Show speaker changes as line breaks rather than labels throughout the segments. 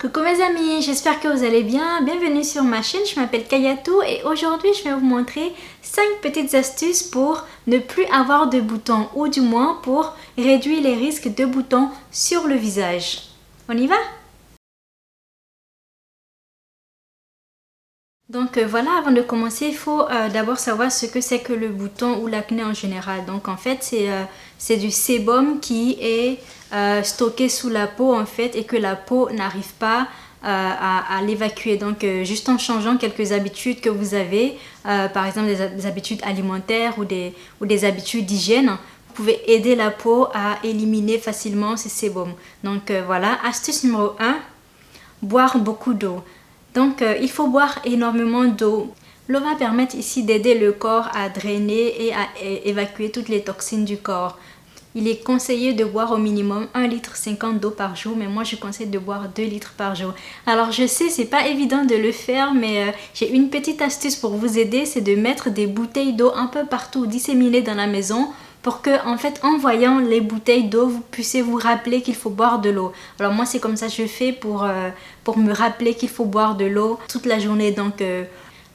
Coucou mes amis, j'espère que vous allez bien. Bienvenue sur ma chaîne, je m'appelle Kayatou et aujourd'hui je vais vous montrer 5 petites astuces pour ne plus avoir de boutons ou du moins pour réduire les risques de boutons sur le visage. On y va? Donc voilà, avant de commencer, il faut d'abord savoir ce que c'est que le bouton ou l'acné en général. Donc en fait, c'est du sébum qui est stocké sous la peau en fait et que la peau n'arrive pas à l'évacuer. Donc juste en changeant quelques habitudes que vous avez, par exemple des habitudes alimentaires ou des habitudes d'hygiène, vous pouvez aider la peau à éliminer facilement ces sébums. Donc voilà, astuce numéro 1, boire beaucoup d'eau. Donc il faut boire énormément d'eau. L'eau va permettre ici d'aider le corps à drainer et à évacuer toutes les toxines du corps. Il est conseillé de boire au minimum 1,50 litre d'eau par jour, mais moi je conseille de boire 2 litres par jour. Alors je sais, c'est pas évident de le faire, mais j'ai une petite astuce pour vous aider, c'est de mettre des bouteilles d'eau un peu partout disséminées dans la maison pour que, en fait, en voyant les bouteilles d'eau, vous puissiez vous rappeler qu'il faut boire de l'eau. Alors moi, c'est comme ça que je fais pour me rappeler qu'il faut boire de l'eau toute la journée. Donc,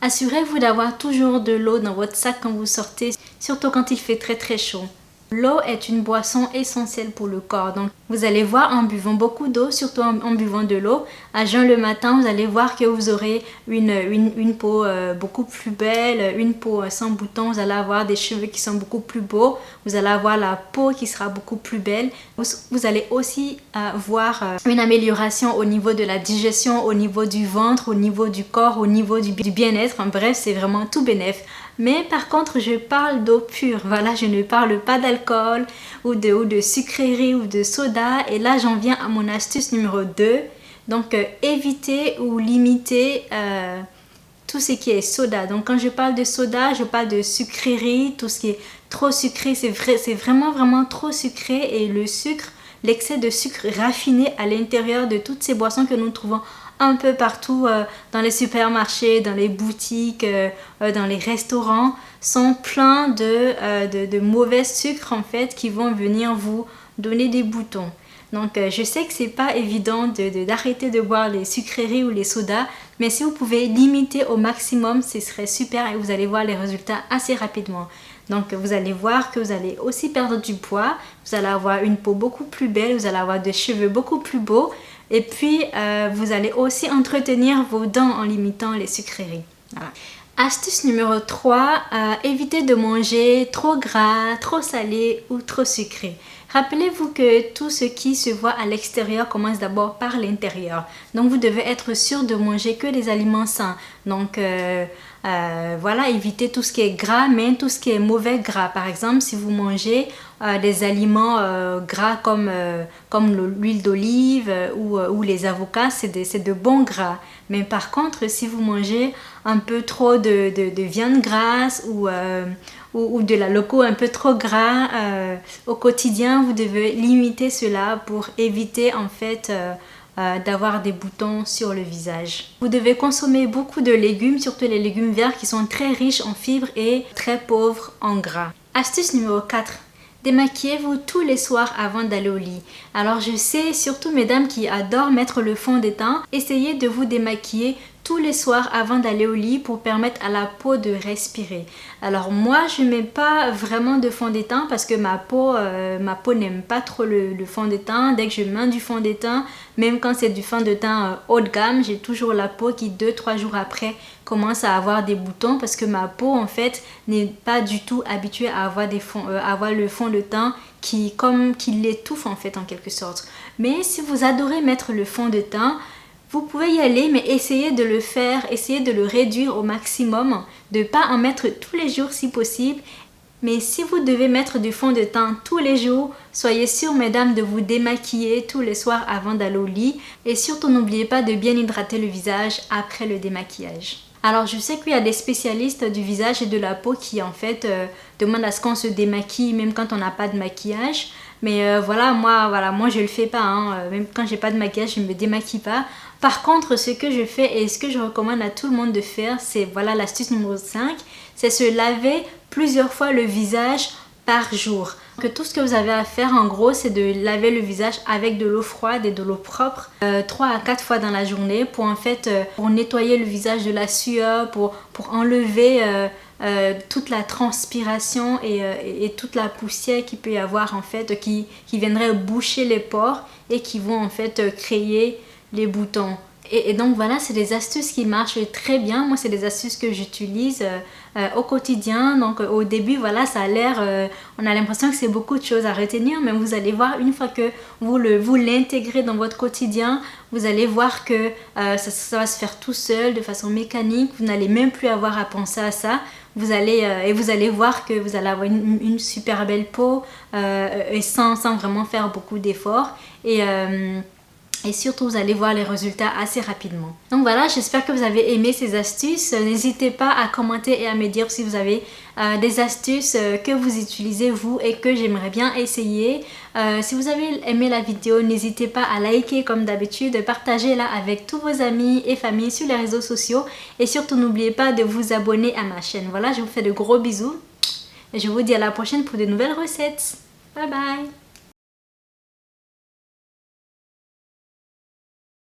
assurez-vous d'avoir toujours de l'eau dans votre sac quand vous sortez, surtout quand il fait très très chaud. L'eau est une boisson essentielle pour le corps. Donc, vous allez voir en buvant beaucoup d'eau, surtout en buvant de l'eau, à jeun le matin, vous allez voir que vous aurez une peau beaucoup plus belle, une peau sans boutons, vous allez avoir des cheveux qui sont beaucoup plus beaux, vous allez avoir la peau qui sera beaucoup plus belle. Vous allez aussi voir une amélioration au niveau de la digestion, au niveau du ventre, au niveau du corps, au niveau du bien-être. En bref, c'est vraiment tout bénef. Mais par contre, je parle d'eau pure. Voilà, je ne parle pas d'alcool ou de sucreries ou de soda. Et là, j'en viens à mon astuce numéro 2. Donc, éviter ou limiter tout ce qui est soda. Donc, quand je parle de soda, je parle de sucreries, tout ce qui est trop sucré. C'est vraiment trop sucré. Et le sucre, l'excès de sucre raffiné à l'intérieur de toutes ces boissons que nous trouvons un peu partout dans les supermarchés, dans les boutiques, dans les restaurants, sont pleins de mauvais sucres en fait qui vont venir vous donner des boutons. Donc je sais que c'est pas évident d'arrêter de boire les sucreries ou les sodas, mais si vous pouvez limiter au maximum, ce serait super et vous allez voir les résultats assez rapidement. Donc vous allez voir que vous allez aussi perdre du poids, vous allez avoir une peau beaucoup plus belle, vous allez avoir des cheveux beaucoup plus beaux et puis vous allez aussi entretenir vos dents en limitant les sucreries. Voilà. Astuce numéro 3, évitez de manger trop gras, trop salé ou trop sucré. Rappelez-vous que tout ce qui se voit à l'extérieur commence d'abord par l'intérieur. Donc vous devez être sûr de manger que des aliments sains. Donc voilà, évitez tout ce qui est gras, mais tout ce qui est mauvais gras. Par exemple, si vous mangez des aliments gras comme l'huile d'olive ou les avocats, c'est de bons gras. Mais par contre, si vous mangez un peu trop de viande grasse ou de la loco un peu trop gras au quotidien, vous devez limiter cela pour éviter en fait d'avoir des boutons sur le visage. Vous devez consommer beaucoup de légumes, surtout les légumes verts qui sont très riches en fibres et très pauvres en gras. Astuce numéro 4. Démaquillez-vous tous les soirs avant d'aller au lit. Alors je sais, surtout mesdames qui adorent mettre le fond de teint, essayez de vous démaquiller tous les soirs avant d'aller au lit pour permettre à la peau de respirer. Alors moi je mets pas vraiment de fond de teint parce que ma peau n'aime pas trop le fond de teint. Dès que je mets du fond de teint, même quand c'est du fond de teint haut de gamme, j'ai toujours la peau qui 2-3 jours après commence à avoir des boutons parce que ma peau en fait n'est pas du tout habituée à avoir le fond de teint qui l'étouffe en fait en quelque sorte. Mais si vous adorez mettre le fond de teint, vous pouvez y aller, mais essayez de le faire, essayez de le réduire au maximum, de ne pas en mettre tous les jours si possible. Mais si vous devez mettre du fond de teint tous les jours, soyez sûre mesdames de vous démaquiller tous les soirs avant d'aller au lit. Et surtout n'oubliez pas de bien hydrater le visage après le démaquillage. Alors je sais qu'il y a des spécialistes du visage et de la peau qui en fait demandent à ce qu'on se démaquille même quand on n'a pas de maquillage. Mais moi je le fais pas, hein. Même quand j'ai pas de maquillage, je ne me démaquille pas. Par contre, ce que je fais et ce que je recommande à tout le monde de faire, c'est voilà l'astuce numéro 5, c'est se laver plusieurs fois le visage par jour. Donc, tout ce que vous avez à faire en gros, c'est de laver le visage avec de l'eau froide et de l'eau propre 3 à 4 fois dans la journée pour en fait pour nettoyer le visage de la sueur, pour enlever toute la transpiration et toute la poussière qu'il peut y avoir en fait qui viendrait boucher les pores et qui vont en fait créer les boutons. Et donc voilà, c'est des astuces qui marchent très bien. Moi, c'est des astuces que j'utilise au quotidien. Donc au début, voilà, ça a l'air, on a l'impression que c'est beaucoup de choses à retenir, mais vous allez voir, une fois que vous l'intégrez dans votre quotidien, vous allez voir que ça va se faire tout seul, de façon mécanique. Vous n'allez même plus avoir à penser à ça. Vous allez voir que vous allez avoir une super belle peau et sans vraiment faire beaucoup d'efforts. Et surtout, vous allez voir les résultats assez rapidement. Donc voilà, j'espère que vous avez aimé ces astuces. N'hésitez pas à commenter et à me dire si vous avez des astuces que vous utilisez vous et que j'aimerais bien essayer. Si vous avez aimé la vidéo, n'hésitez pas à liker comme d'habitude, partagez-la avec tous vos amis et familles sur les réseaux sociaux. Et surtout, n'oubliez pas de vous abonner à ma chaîne. Voilà, je vous fais de gros bisous. Et je vous dis à la prochaine pour de nouvelles recettes. Bye bye!